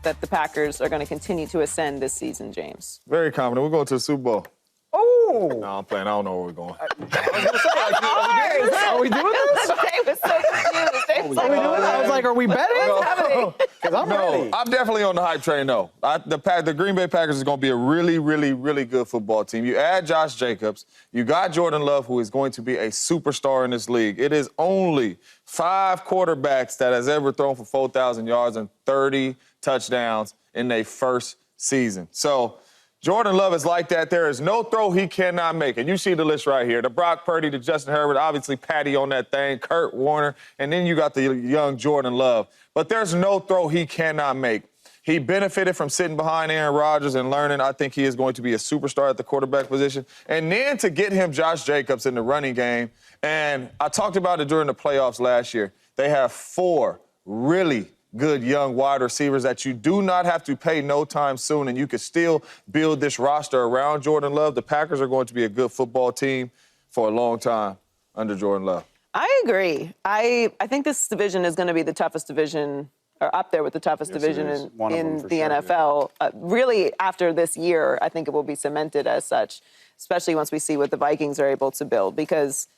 that the Packers are going to continue to ascend this season, James? Very confident. We're going to the Super Bowl. Oh! No, I'm playing. I don't know where we're going. Are we doing this? Jay was so confused. Jay was like, I was like, are we betting? Because I'm ready. I'm definitely on the hype train, though. The Green Bay Packers is going to be a really, really, really good football team. You add Josh Jacobs. You got Jordan Love, who is going to be a superstar in this league. It is only 5 quarterbacks that has ever thrown for 4,000 yards and 30 touchdowns in their first season. So Jordan Love is like that. There is no throw he cannot make. And you see the list right here. The Brock Purdy, the Justin Herbert, obviously Patty on that thing, Kurt Warner, and then you got the young Jordan Love. But there's no throw he cannot make. He benefited from sitting behind Aaron Rodgers and learning. I think he is going to be a superstar at the quarterback position. And then to get him Josh Jacobs in the running game. And I talked about it during the playoffs last year. They have 4 really good young wide receivers that you do not have to pay no time soon, and you can still build this roster around Jordan Love. The Packers are going to be a good football team for a long time under Jordan Love. I agree. I think this division is going to be the toughest division, or up there with the toughest division in the NFL. Really, after this year, I think it will be cemented as such, especially once we see what the Vikings are able to build, because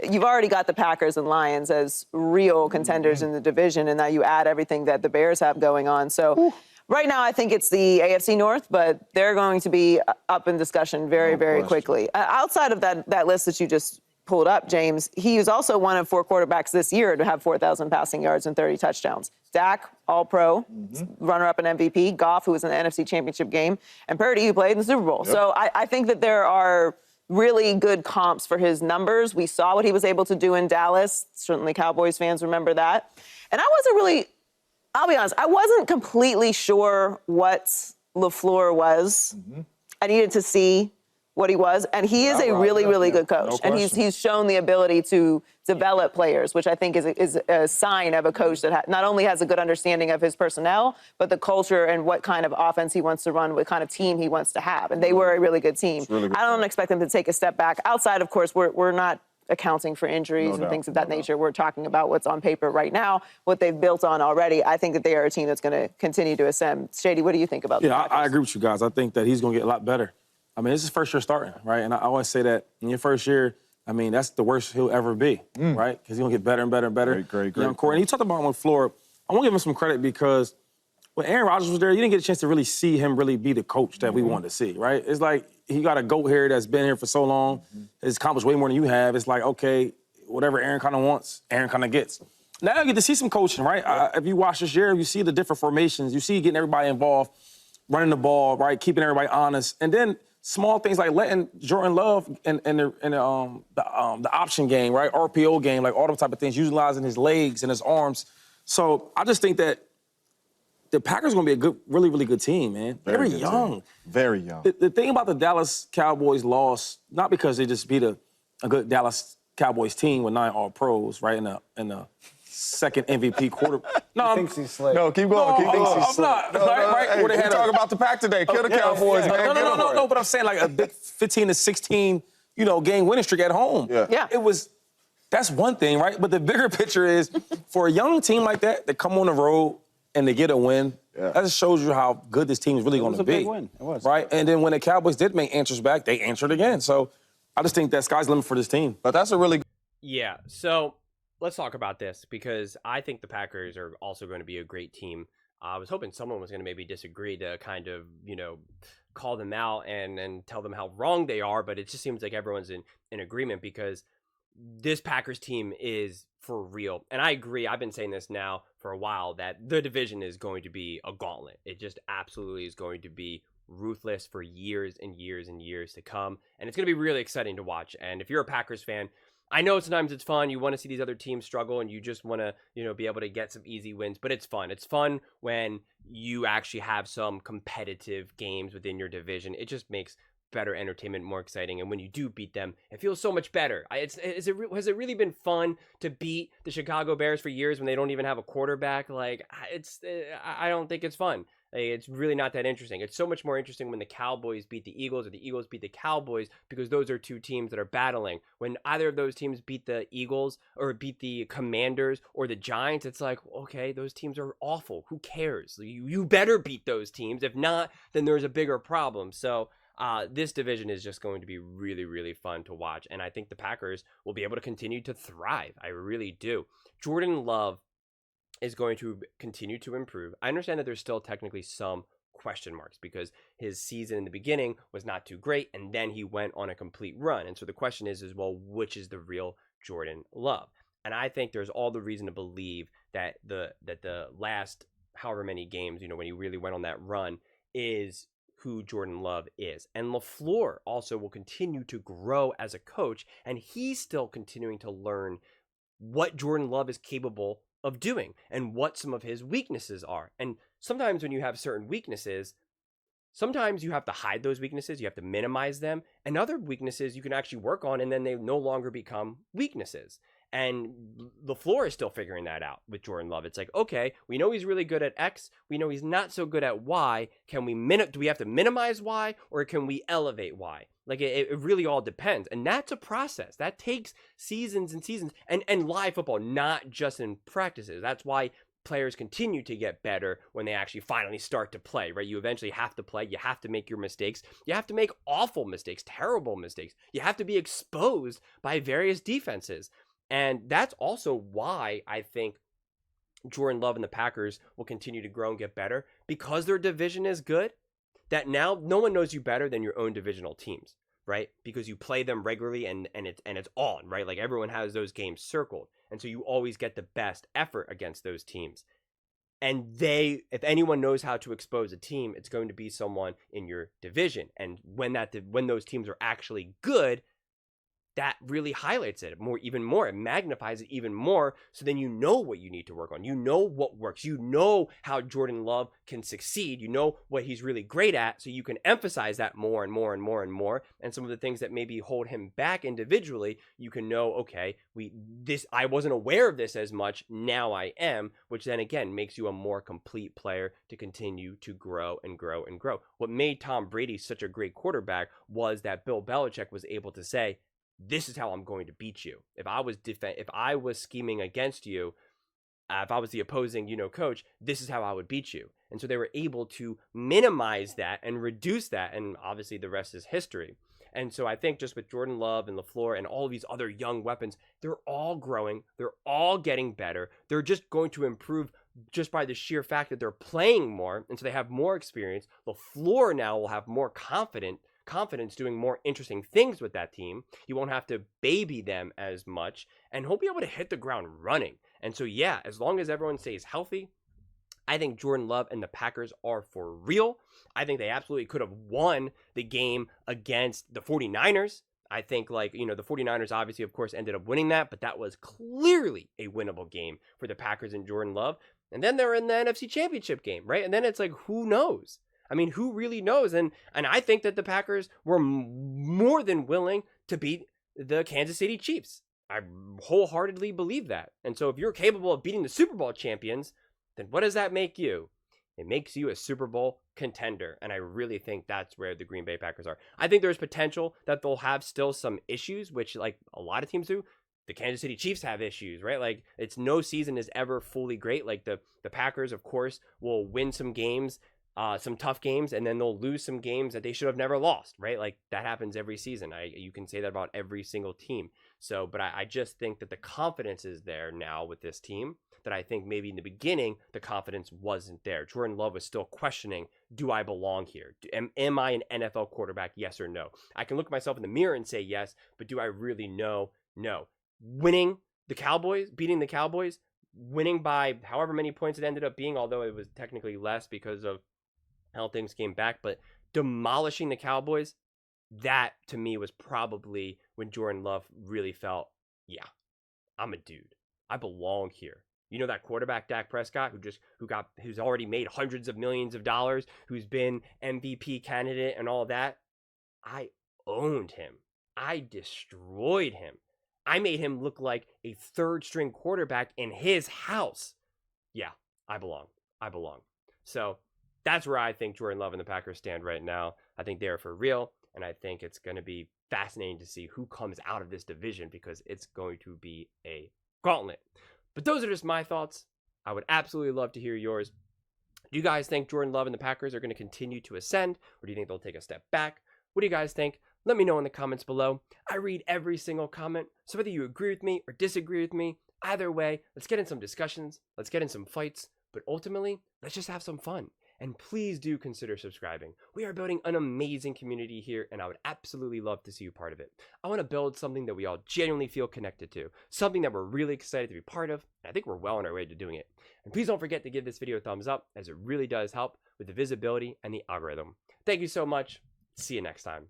you've already got the Packers and Lions as real contenders in the division, and now you add everything that the Bears have going on. So right now I think it's the AFC North, but they're going to be up in discussion very, very quickly. Outside of that list that you just pulled up, James, he is also one of 4 quarterbacks this year to have 4,000 passing yards and 30 touchdowns. Dak, All-Pro, runner-up in MVP, Goff, who was in the NFC Championship game, and Purdy, who played in the Super Bowl. Yep. So I think that there are really good comps for his numbers. We saw what he was able to do in Dallas. Certainly Cowboys fans remember that. And I wasn't really, I'll be honest, I wasn't completely sure what LaFleur was. I needed to see what he was. And he is a really, really good coach. And he's shown the ability to develop players, which I think is a sign of a coach that not only has a good understanding of his personnel, but the culture and what kind of offense he wants to run, what kind of team he wants to have. And they were a really good team. Really good I don't expect them to take a step back. Outside, of course, we're not accounting for injuries and things of that nature. We're talking about what's on paper right now, what they've built on already. I think that they are a team that's going to continue to ascend. Shady, what do you think about that? Yeah, I agree with you guys. I think that he's going to get a lot better. I mean, this is his first year starting, right? And I always say that in your first year, I mean, that's the worst he'll ever be, right? Because he's going to get better and better and better. Great. Young core. And you talked about him with LaFleur. I want to give him some credit because when Aaron Rodgers was there, you didn't get a chance to really see him really be the coach that we wanted to see, right? It's like he got a goat here that's been here for so long, has accomplished way more than you have. It's like, okay, whatever Aaron kind of wants, Aaron kind of gets. Now you get to see some coaching, right? If you watch this year, you see the different formations. You see getting everybody involved, running the ball, right, keeping everybody honest. And then small things like letting Jordan Love in the option game, right, RPO game, like all those type of things, utilizing his legs and his arms. So I just think that the Packers are going to be a good, really, really good team, man. Very young. Very young. The thing about the Dallas Cowboys loss, not because they just beat a good Dallas Cowboys team with 9 All-Pros, right, in the second MVP quarter. No, thinks he's slick. No, keep going. I'm not. Right? Hey, we talk about the pack today. Kill the Cowboys, man. No, but I'm saying like a big 15 to 16, game winning streak at home. Yeah. That's one thing, right? But the bigger picture is for a young team like that come on the road and they get a win, that just shows you how good this team is really going to be. It was a big win. It was. Right? And then when the Cowboys did make answers back, they answered again. So I just think that sky's the limit for this team. But that's a really good. Yeah, so let's talk about this because I think the Packers are also going to be a great team. I was hoping someone was going to maybe disagree to kind of, call them out and tell them how wrong they are, but it just seems like everyone's in agreement because this Packers team is for real. And I agree. I've been saying this now for a while that the division is going to be a gauntlet. It just absolutely is going to be ruthless for years and years and years to come. And it's going to be really exciting to watch. And if you're a Packers fan, I know sometimes it's fun. You want to see these other teams struggle and you just want to, be able to get some easy wins, but it's fun. It's fun when you actually have some competitive games within your division. It just makes better entertainment, more exciting. And when you do beat them, it feels so much better. Has it really been fun to beat the Chicago Bears for years when they don't even have a quarterback? Like I don't think it's fun. It's really not that interesting. It's so much more interesting when the Cowboys beat the Eagles or the Eagles beat the Cowboys, because those are two teams that are battling. When either of those teams beat the Eagles or beat the Commanders or the Giants, it's like, okay, those teams are awful. Who cares? You better beat those teams. If not, then there's a bigger problem. So this division is just going to be really, really fun to watch. And I think the Packers will be able to continue to thrive. I really do. Jordan Love is going to continue to improve. I understand that there's still technically some question marks because his season in the beginning was not too great, and then he went on a complete run. And so the question is well, which is the real Jordan Love? And I think there's all the reason to believe that the last however many games, when he really went on that run, is who Jordan Love is. And LaFleur also will continue to grow as a coach, and he's still continuing to learn what Jordan Love is capable of doing and what some of his weaknesses are. And sometimes when you have certain weaknesses, sometimes you have to hide those weaknesses, you have to minimize them, and other weaknesses you can actually work on, and then they no longer become weaknesses. And LaFleur is still figuring that out with Jordan Love. It's like, okay, we know he's really good at X. We know he's not so good at Y. Do we have to minimize Y, or can we elevate Y? Like, it really all depends. And that's a process. That takes seasons and seasons. And live football, not just in practices. That's why players continue to get better when they actually finally start to play, right? You eventually have to play. You have to make your mistakes. You have to make awful mistakes, terrible mistakes. You have to be exposed by various defenses. And that's also why I think Jordan Love and the Packers will continue to grow and get better, because their division is good, that now no one knows you better than your own divisional teams, right? Because you play them regularly and it's on, right? Like, everyone has those games circled. And so you always get the best effort against those teams. And if anyone knows how to expose a team, it's going to be someone in your division. And when those teams are actually good, that really highlights it even more. It magnifies it even more. So then you know what you need to work on. You know what works. You know how Jordan Love can succeed. You know what he's really great at. So you can emphasize that more and more and more and more. And some of the things that maybe hold him back individually, you can know, okay, I wasn't aware of this as much. Now I am, which then again makes you a more complete player to continue to grow and grow and grow. What made Tom Brady such a great quarterback was that Bill Belichick was able to say, this is how I'm going to beat you. If I was scheming against you, if I was the opposing, coach, this is how I would beat you. And so they were able to minimize that and reduce that. And obviously the rest is history. And so I think just with Jordan Love and LaFleur and all of these other young weapons, they're all growing. They're all getting better. They're just going to improve just by the sheer fact that they're playing more. And so they have more experience. LaFleur now will have more confidence doing more interesting things with that team. He won't have to baby them as much, and he'll be able to hit the ground running. And so, yeah, as long as everyone stays healthy, I think Jordan Love and the Packers are for real. I think they absolutely could have won the game against the 49ers. I think, the 49ers obviously, of course, ended up winning that, but that was clearly a winnable game for the Packers and Jordan Love. And then they're in the NFC Championship game, right? And then it's like, who knows? I mean, who really knows? And I think that the Packers were more than willing to beat the Kansas City Chiefs. I wholeheartedly believe that. And so if you're capable of beating the Super Bowl champions, then what does that make you? It makes you a Super Bowl contender. And I really think that's where the Green Bay Packers are. I think there's potential that they'll have still some issues, which like a lot of teams do. The Kansas City Chiefs have issues, right? Like, it's no season is ever fully great. Like the Packers, of course, will win some games, some tough games, and then they'll lose some games that they should have never lost, right? Like, that happens every season. You can say that about every single team. So, but I just think that the confidence is there now with this team that I think maybe in the beginning, the confidence wasn't there. Jordan Love was still questioning, do I belong here? Am I an NFL quarterback? Yes or no? I can look at myself in the mirror and say yes, but do I really know? No. Beating the Cowboys, winning by however many points it ended up being, although it was technically less because of how things came back, but demolishing the Cowboys, that to me was probably when Jordan Love really felt, yeah, I'm a dude. I belong here. You know, that quarterback Dak Prescott who's already made hundreds of millions of dollars, who's been MVP candidate and all that. I owned him. I destroyed him. I made him look like a third string quarterback in his house. Yeah, I belong. So That's where I think Jordan Love and the Packers stand right now. I think they're for real, and I think it's going to be fascinating to see who comes out of this division because it's going to be a gauntlet. But those are just my thoughts. I would absolutely love to hear yours. Do you guys think Jordan Love and the Packers are going to continue to ascend, or do you think they'll take a step back? What do you guys think? Let me know in the comments below. I read every single comment, so whether you agree with me or disagree with me, either way, let's get in some discussions, let's get in some fights, but ultimately, let's just have some fun. And please do consider subscribing. We are building an amazing community here, and I would absolutely love to see you part of it. I want to build something that we all genuinely feel connected to, something that we're really excited to be part of, and I think we're well on our way to doing it. And please don't forget to give this video a thumbs up, as it really does help with the visibility and the algorithm. Thank you so much. See you next time.